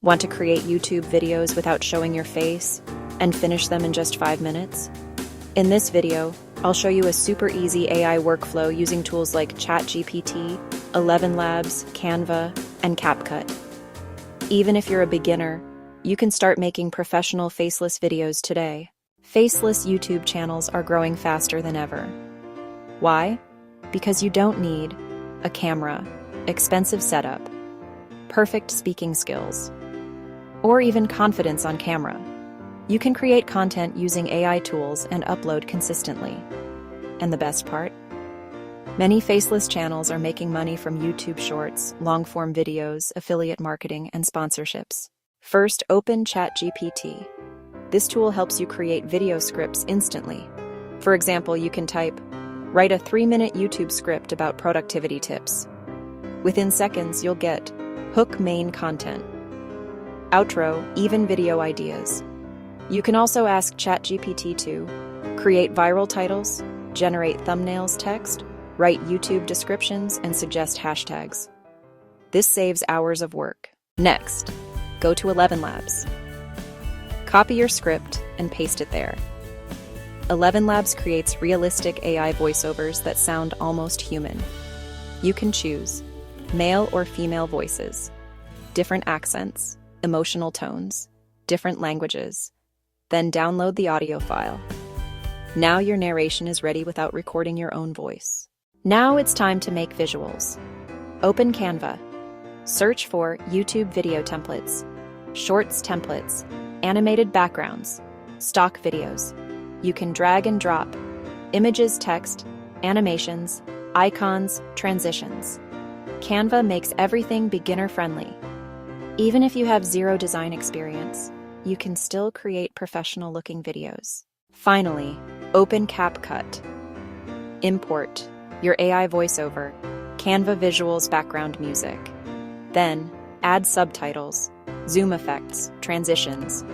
Want to create YouTube videos without showing your face and finish them in just 5 minutes? In this video, I'll show you a super easy AI workflow using tools like ChatGPT, 11 Labs, Canva, and CapCut. Even if you're a beginner, you can start making professional faceless videos today. Faceless YouTube channels are growing faster than ever. Why? Because you don't need a camera, expensive setup, perfect speaking skills, or even confidence on camera. You can create content using AI tools and upload consistently. And the best part? Many faceless channels are making money from YouTube Shorts, long-form videos, affiliate marketing, and sponsorships. First, open ChatGPT. This tool helps you create video scripts instantly. For example, you can type, "Write a 3-minute YouTube script about productivity tips." Within seconds, you'll get hook main content, outro, even video ideas. You can also ask ChatGPT to create viral titles, generate thumbnails text, write YouTube descriptions, and suggest hashtags. This saves hours of work. Next, go to 11 Labs. Copy your script and paste it there. 11 Labs creates realistic AI voiceovers that sound almost human. You can choose male or female voices, different accents, emotional tones, different languages. Then download the audio file. Now your narration is ready without recording your own voice. Now it's time to make visuals. Open Canva. Search for YouTube video templates, Shorts templates, animated backgrounds, stock videos. You can drag and drop images, text, animations, icons, transitions. Canva makes everything beginner-friendly. Even if you have zero design experience, you can still create professional-looking videos. Finally, open CapCut. Import your AI voiceover, Canva visuals, background music. Then, add subtitles, zoom effects, transitions,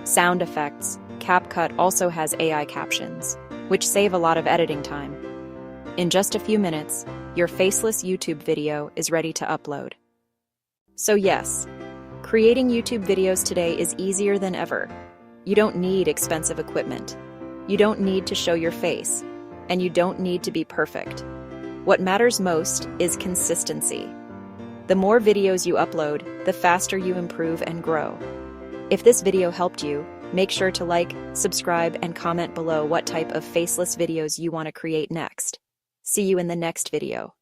sound effects. CapCut also has AI captions, which save a lot of editing time. In just a few minutes, your faceless YouTube video is ready to upload. So yes, creating YouTube videos today is easier than ever. You don't need expensive equipment. You don't need to show your face, and you don't need to be perfect. What matters most is consistency. The more videos you upload, the faster you improve and grow. If this video helped you, make sure to like, subscribe, and comment below what type of faceless videos you want to create next. See you in the next video.